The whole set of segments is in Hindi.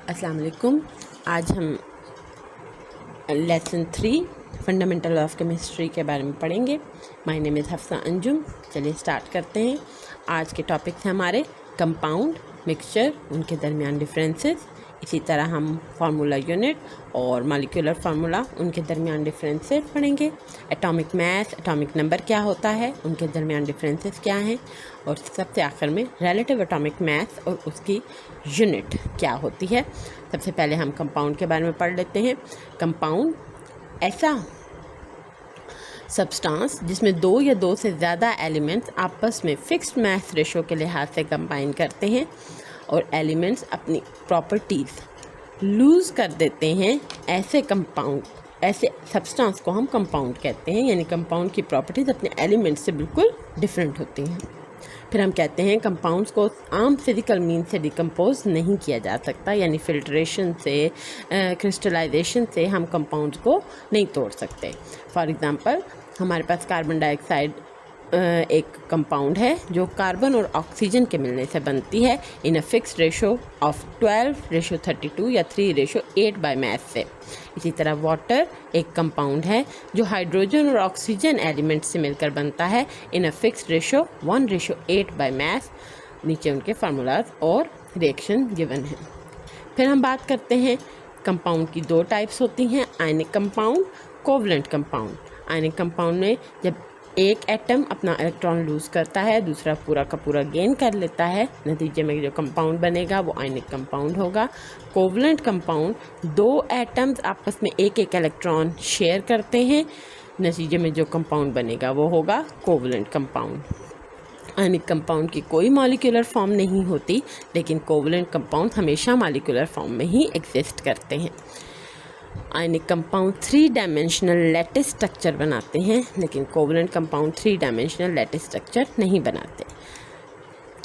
अस्सलाम वालेकुम। आज हम लेसन 3 फंडामेंटल ऑफ केमिस्ट्री के बारे में पढ़ेंगे। My name is Hafsa Anjum. चलिए स्टार्ट करते हैं। आज के टॉपिक्स हैं हमारे कंपाउंड, मिक्सचर, उनके दरमियान डिफरेंसेस, इसी तरह हम फार्मूला यूनिट और मॉलिक्यूलर फार्मूला, उनके दरमियान डिफरेंसेस पढ़ेंगे। एटॉमिक मास, एटॉमिक नंबर क्या होता है, उनके दरमियान डिफरेंसेस क्या हैं, और सबसे आखिर में रिलेटिव एटॉमिक मास और उसकी यूनिट क्या होती है। सबसे पहले हम कंपाउंड के बारे में पढ़ लेते हैं। कंपाउंड ऐसा सब्सटेंस जिसमें दो या दो से ज़्यादा एलिमेंट्स आपस में फिक्स्ड मास रेशो के लिहाज से कंबाइन करते हैं और एलिमेंट्स अपनी प्रॉपर्टीज़ लूज़ कर देते हैं। ऐसे सब्सटेंस को हम कंपाउंड कहते हैं, यानी कंपाउंड की प्रॉपर्टीज़ अपने एलिमेंट्स से बिल्कुल डिफरेंट होती हैं। फिर हम कहते हैं कंपाउंड्स को आम फिज़िकल मीन से डिकम्पोज नहीं किया जा सकता, यानी फिल्ट्रेशन से, क्रिस्टलाइजेशन से हम कंपाउंड्स को नहीं तोड़ सकते। फॉर एग्ज़ाम्पल, हमारे पास कार्बन डाइऑक्साइड एक कंपाउंड है जो कार्बन और ऑक्सीजन के मिलने से बनती है in a fixed ratio of 12:32 या 3:8 बाय मास से। इसी तरह वाटर एक कंपाउंड है जो हाइड्रोजन और ऑक्सीजन एलिमेंट से मिलकर बनता है in a fixed ratio 1:8 by mass. नीचे उनके फार्मूलाज और रिएक्शन गिवन है। फिर हम बात करते हैं कंपाउंड की दो टाइप्स होती हैं, ionic compound, covalent compound. Ionic compound में जब एक एटम अपना इलेक्ट्रॉन लूज़ करता है, दूसरा पूरा का पूरा गेन कर लेता है, नतीजे में जो कंपाउंड बनेगा वो आयनिक कंपाउंड होगा। कोवलेंट कंपाउंड दो एटम्स आपस में एक एक इलेक्ट्रॉन शेयर करते हैं, नतीजे में जो कंपाउंड बनेगा वो होगा कोवलेंट कंपाउंड। आयनिक कंपाउंड की कोई मॉलिक्यूलर फॉर्म नहीं होती, लेकिन कोवलेंट कंपाउंड हमेशा मॉलिक्यूलर फॉर्म में ही एग्जिस्ट करते हैं। Ionic compound 3 dimensional lattice structure बनाते हैं, लेकिन covalent compound 3 dimensional lattice structure नहीं बनाते।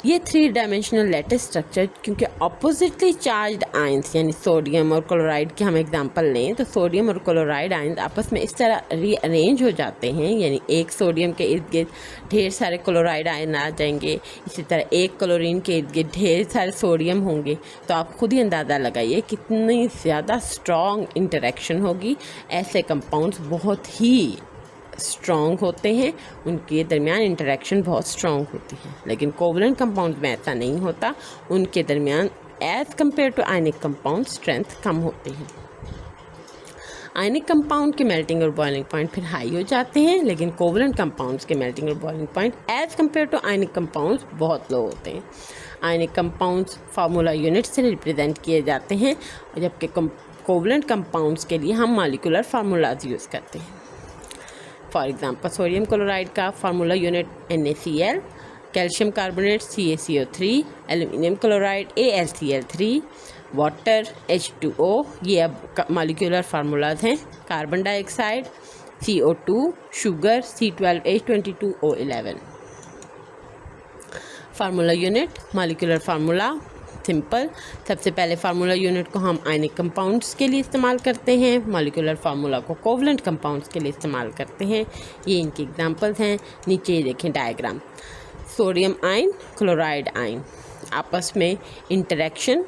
ये 3 डायमेंशनल लैटिस स्ट्रक्चर क्योंकि ऑपोजिटली चार्ज्ड आयंस यानी सोडियम और क्लोराइड की हम एग्जांपल लें तो सोडियम और क्लोराइड आयंस आपस में इस तरह रीअरेंज हो जाते हैं, यानी एक सोडियम के इर्द गिर्द ढेर सारे क्लोराइड आयन आ जाएंगे, इसी तरह एक क्लोरीन के इर्द गिर्द ढेर सारे सोडियम होंगे। तो आप खुद ही अंदाज़ा लगाइए कितनी ज़्यादा स्ट्रॉन्ग इंटरेक्शन होगी। ऐसे कंपाउंड्स बहुत ही स्ट्रॉन्ग होते हैं, उनके दरमियान इंटरेक्शन बहुत स्ट्रॉन्ग होती है। लेकिन कोवलेंट कंपाउंड में ऐसा नहीं होता, उनके दरमियान as compare to ionic compound strength कम होती है। आयनिक कंपाउंड के मेल्टिंग और बॉइलिंग पॉइंट फिर हाई हो जाते हैं, लेकिन कोवलेंट कंपाउंड्स के मेल्टिंग और boiling point as compare to ionic compounds बहुत लो होते हैं। आयनिक कंपाउंड्स फार्मूला यूनिट से रिप्रेजेंट किए जाते हैं, जबकि कोवलेंट कंपाउंड्स के लिए हम मॉलिक्यूलर फार्मूलाज यूज़ करते हैं। फॉर एग्जांपल, सोडियम क्लोराइड का formula unit NaCl, calcium carbonate CaCO3, aluminium chloride AlCl3, water H2O। ये अब मॉलिक्यूलर फार्मूलाज हैं। Carbon dioxide CO2, sugar C12H22O11। Formula unit, molecular formula simple. सबसे पहले फार्मूला यूनिट को हम आयनिक कंपाउंड्स के लिए इस्तेमाल करते हैं, मॉलिक्यूलर फार्मूला को कोवलेंट कंपाउंड्स के लिए इस्तेमाल करते हैं। ये इनकी एग्जांपल्स हैं, नीचे ये देखें diagram. Sodium ion, chloride ion आपस में इंटरेक्शन,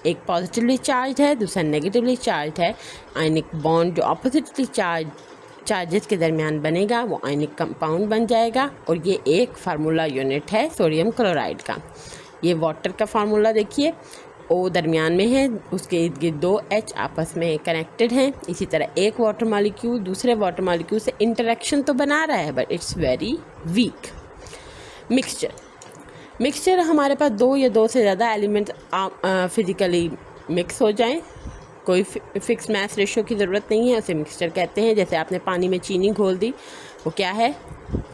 एक पॉजिटिवली चार्ज है, दूसरा नेगेटिवली चार्ज है। आयनिक बॉन्ड जो ऑपोजिटली चार्जेस के दरमियान बनेगा वो आयनिक कंपाउंड बन जाएगा, और ये एक फार्मूला यूनिट है सोडियम क्लोराइड का। ये वाटर का फार्मूला देखिए, O दरमियान में है, उसके इर्द गिर्द 2 H आपस में कनेक्टेड हैं। इसी तरह एक वाटर मॉलिक्यूल दूसरे वाटर मॉलिक्यूल से इंटरेक्शन तो बना रहा है, but it's very weak. Mixture हमारे पास दो या दो से ज़्यादा एलिमेंट फिज़िकली मिक्स हो जाएं, कोई फिक्स मास रेशो की ज़रूरत नहीं है, उसे मिक्सचर कहते हैं। जैसे आपने पानी में चीनी घोल दी, वो क्या है?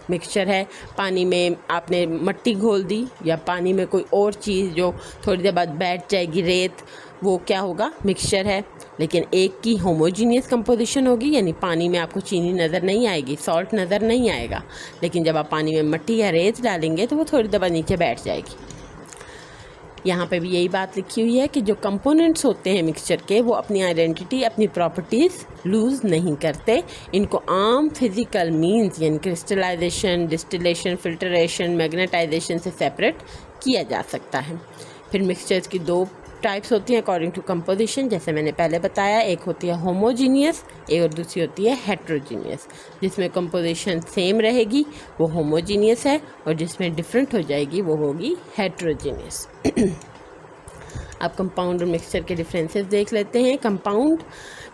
मिक्सचर है। पानी में आपने मिट्टी घोल दी या पानी में कोई और चीज़ जो थोड़ी देर बाद बैठ जाएगी, रेत, वो क्या होगा? मिक्सचर है। लेकिन एक की होमोजीनियस कंपोजिशन होगी, यानी पानी में आपको चीनी नज़र नहीं आएगी, सॉल्ट नज़र नहीं आएगा। लेकिन जब आप पानी में मिट्टी या रेत डालेंगे तो वो थोड़ी देर बाद नीचे बैठ जाएगी। यहाँ पे भी यही बात लिखी हुई है कि जो कंपोनेंट्स होते हैं मिक्सचर के, वो अपनी आइडेंटिटी, अपनी प्रॉपर्टीज़ लूज़ नहीं करते। इनको आम फिज़िकल मींस यानी क्रिस्टलाइजेशन, डिस्टिलेशन, फिल्ट्रेशन, मैग्नेटाइजेशन से सेपरेट किया जा सकता है। फिर मिक्सचर्स की दो टाइप्स होती हैं अकॉर्डिंग टू कंपोजिशन, जैसे मैंने पहले बताया। एक होती है होमोजीनियस, एक और दूसरी होती है हेट्रोजीनियस। जिसमें कंपोजिशन सेम रहेगी वो होमोजीनियस है, और जिसमें डिफरेंट हो जाएगी वो होगी हेट्रोजीनियस। अब कंपाउंड और मिक्सचर के डिफरेंसेस देख लेते हैं। कंपाउंड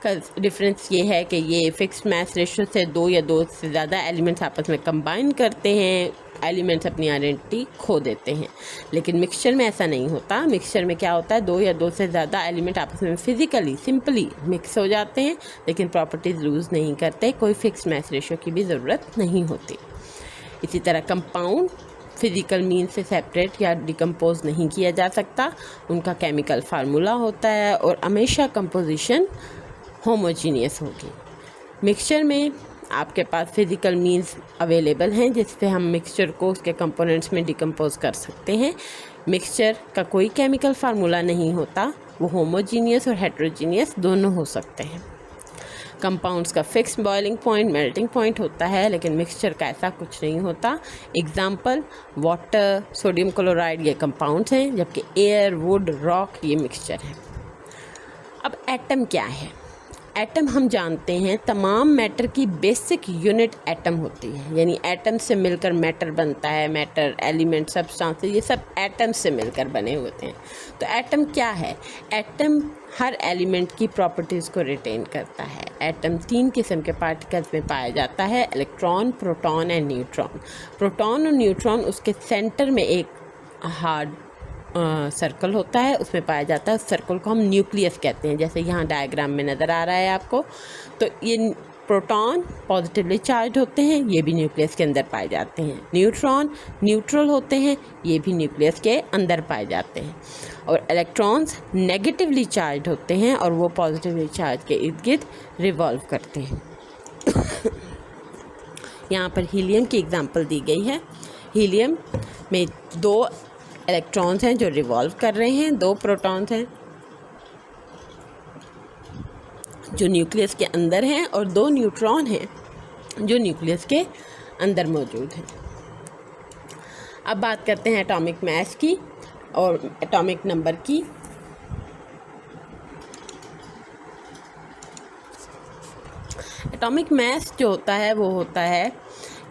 का डिफरेंस ये है कि ये फिक्स्ड मास रेशो से दो या दो से ज़्यादा एलिमेंट्स आपस में कंबाइन करते हैं, एलिमेंट्स अपनी आइडेंटिटी खो देते हैं। लेकिन मिक्सचर में ऐसा नहीं होता। मिक्सचर में क्या होता है, दो या दो से ज़्यादा एलिमेंट आपस में फिजिकली सिंपली मिक्स हो जाते हैं, लेकिन प्रॉपर्टीज़ लूज़ नहीं करते, कोई फिक्स्ड मास रेशो की भी ज़रूरत नहीं होती। इसी तरह कंपाउंड फिज़िकल मीन्स से सेपरेट या डिकम्पोज नहीं किया जा सकता, उनका केमिकल फार्मूला होता है, और हमेशा कंपोजिशन होमोजीनियस होगी। मिक्सचर में आपके पास फिज़िकल मीन्स अवेलेबल हैं जिससे हम मिक्सचर को उसके कंपोनेंट्स में डिकम्पोज कर सकते हैं। मिक्सचर का कोई केमिकल फार्मूला नहीं होता, वो होमोजीनियस और हेट्रोजीनियस दोनों हो सकते हैं। कंपाउंड्स का fix boiling point, melting point होता है, लेकिन मिक्सचर का ऐसा कुछ नहीं होता। एग्जाम्पल वाटर, सोडियम क्लोराइड, ये कंपाउंड्स हैं, जबकि एयर, वुड, रॉक ये मिक्सचर है। अब एटम क्या है? एटम हम जानते हैं तमाम मैटर की बेसिक यूनिट एटम होती है, यानी एटम से मिलकर मैटर बनता है। मैटर, एलिमेंट, सब्सटेंस, ये सब एटम से मिलकर बने होते हैं। तो एटम क्या है? एटम हर एलिमेंट की प्रॉपर्टीज़ को रिटेन करता है। एटम 3 किस्म के पार्टिकल्स में पाया जाता है, electron, proton and neutron. Proton और न्यूट्रॉन उसके सेंटर में एक हार्ड सर्कल होता है, उसमें पाया जाता है। उस सर्कल को हम न्यूक्लियस कहते हैं, जैसे यहाँ डायग्राम में नज़र आ रहा है आपको। तो ये प्रोटॉन पॉजिटिवली चार्ज होते हैं, ये भी न्यूक्लियस के अंदर पाए जाते हैं। न्यूट्रॉन न्यूट्रल होते हैं, ये भी न्यूक्लियस के अंदर पाए जाते हैं। और इलेक्ट्रॉन्स नेगेटिवली चार्ज होते हैं और वो पॉजिटिवली चार्ज के इर्द गिर्द रिवॉल्व करते हैं। यहाँ पर हीलियम की एग्जांपल दी गई है। हीलियम में 2 इलेक्ट्रॉन्स हैं जो रिवॉल्व कर रहे हैं, 2 प्रोटॉन्स हैं जो न्यूक्लियस के अंदर हैं, और 2 न्यूट्रॉन हैं जो न्यूक्लियस के अंदर मौजूद हैं। अब बात करते हैं एटॉमिक मास की और एटॉमिक नंबर की। एटॉमिक मास जो होता है वो होता है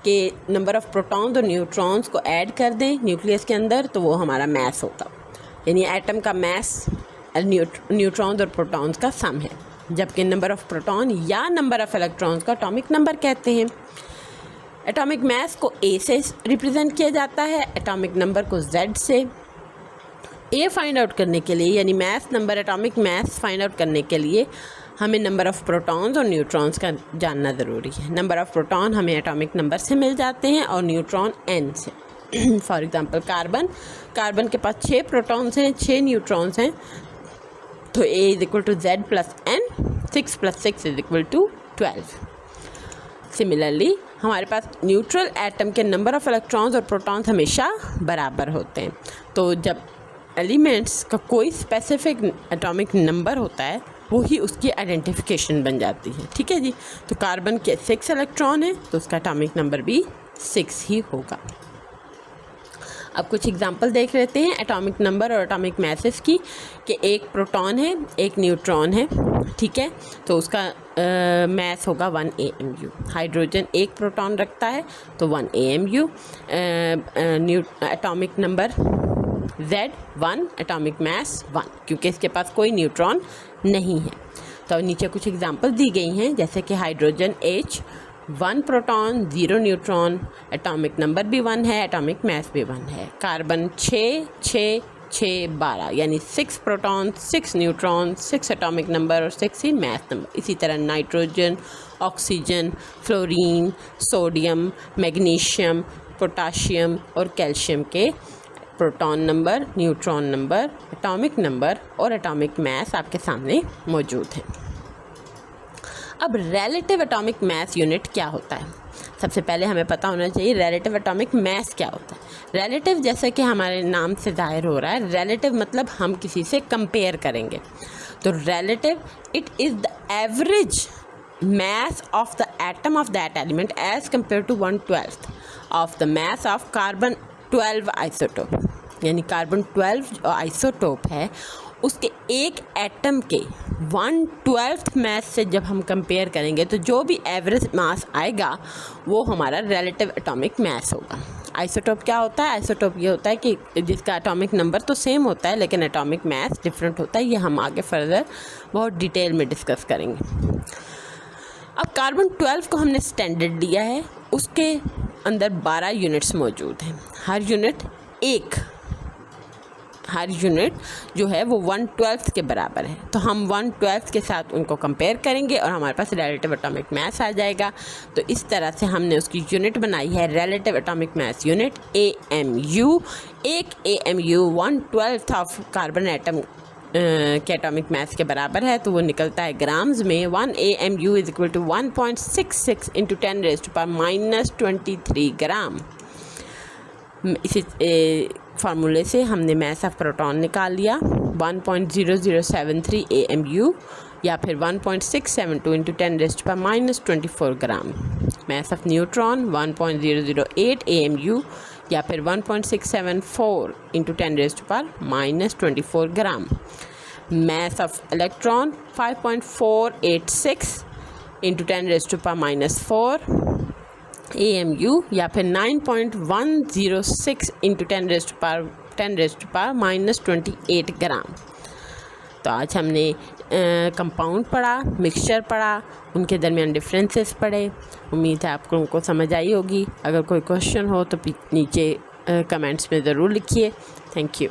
कि नंबर ऑफ़ प्रोटॉन्स और न्यूट्रॉन्स को ऐड कर दें न्यूक्लियस के अंदर, तो वो हमारा मास होता। यानी एटम का मास न्यूट्रॉन्स और प्रोटॉन्स का सम है, जबकि नंबर ऑफ़ प्रोटॉन या नंबर ऑफ़ इलेक्ट्रॉन्स का एटॉमिक नंबर कहते हैं। एटॉमिक मास को ए से रिप्रेजेंट किया जाता है, एटॉमिक नंबर को जेड से। ए फाइंड आउट करने के लिए, यानी mass number, atomic mass find out करने के लिए हमें नंबर ऑफ़ प्रोटॉन्स और न्यूट्रॉन्स का जानना ज़रूरी है। नंबर ऑफ़ प्रोटॉन हमें एटॉमिक नंबर से मिल जाते हैं और न्यूट्रॉन n से। फॉर एग्जांपल कार्बन के पास 6 प्रोटॉन्स हैं, 6 न्यूट्रॉन्स हैं, तो A = Z + n, 6 + 6 = 12। सिमिलरली हमारे पास न्यूट्रल एटम के नंबर ऑफ़ इलेक्ट्रॉन्स और प्रोटॉन्स हमेशा बराबर होते हैं। तो जब एलिमेंट्स का कोई स्पेसिफिक एटॉमिक नंबर होता है, वही उसकी आइडेंटिफिकेशन बन जाती है। ठीक है जी। तो कार्बन के 6 इलेक्ट्रॉन हैं, तो उसका एटॉमिक नंबर भी 6 ही होगा। अब कुछ एग्जांपल देख लेते हैं एटॉमिक नंबर और एटॉमिक मैसेस की, कि एक प्रोटॉन है, एक न्यूट्रॉन है, ठीक है, तो उसका मैस होगा 1 AMU। हाइड्रोजन एक प्रोटॉन रखता है तो 1 AMU। Atomic number Z 1, atomic mass 1, क्योंकि इसके पास कोई न्यूट्रॉन नहीं है। तो नीचे कुछ एग्जांपल दी गई हैं, जैसे कि hydrogen H 1 proton 0 neutron, atomic number भी 1 है, एटॉमिक मास भी 1 है। कार्बन 6 6 6 12, यानी 6 प्रोटॉन 6 न्यूट्रॉन, 6 एटॉमिक नंबर और 6 ही मास नंबर। इसी तरह nitrogen, oxygen, fluorine, sodium, magnesium, potassium और कैल्शियम के proton number, neutron number, atomic number और एटॉमिक मास आपके सामने मौजूद है। अब रिलेटिव एटॉमिक मास यूनिट क्या होता है? सबसे पहले हमें पता होना चाहिए रिलेटिव एटॉमिक मास क्या होता है। रिलेटिव, जैसे कि हमारे नाम से जाहिर हो रहा है, रिलेटिव मतलब हम किसी से कंपेयर करेंगे। तो relative, it is the average mass of the atom of that element as compared to 1/12 of the mass of carbon 12 isotope. यानी कार्बन 12 जो आइसोटोप है उसके एक एटम के 1/12 मास से जब हम कंपेयर करेंगे तो जो भी एवरेज मास आएगा वो हमारा रिलेटिव एटॉमिक मास होगा। आइसोटोप क्या होता है? आइसोटोप ये होता है कि जिसका एटॉमिक नंबर तो सेम होता है लेकिन एटॉमिक मास डिफरेंट होता है। ये हम आगे फर्दर बहुत डिटेल में डिस्कस करेंगे। अब कार्बन 12 को हमने स्टैंडर्ड दिया है, उसके अंदर 12 यूनिट्स मौजूद हैं। हर यूनिट जो है वो 1/12 के बराबर है, तो हम 1/12 के साथ उनको कंपेयर करेंगे और हमारे पास रिलेटिव एटॉमिक मास आ जाएगा। तो इस तरह से हमने उसकी यूनिट बनाई है relative atomic mass unit AMU। एक AMU 1/12 ऑफ कार्बन एटम के एटॉमिक मास के बराबर है, तो वो निकलता है ग्राम्स में। 1 AMU is equal to 1.66 into 10⁻⁻23 gram. इसी फार्मूले से हमने मास ऑफ प्रोटॉन निकाल लिया 1.0073 AMU या फिर 1.672 into 10⁻⁻24 gram. Mass of neutron 1.008 AMU या फिर 1.674 into 10⁻⁻24 gram. Mass of electron 5.486 into 10⁻⁻4 AMU या फिर 9.106 इंटू 10⁻⁻28 ग्राम। तो आज हमने कंपाउंड पढ़ा, मिक्सचर पढ़ा, उनके दरमियान डिफरेंसेस पढ़े। उम्मीद है आपको उनको समझ आई होगी। अगर कोई क्वेश्चन हो तो नीचे कमेंट्स में ज़रूर लिखिए। Thank you.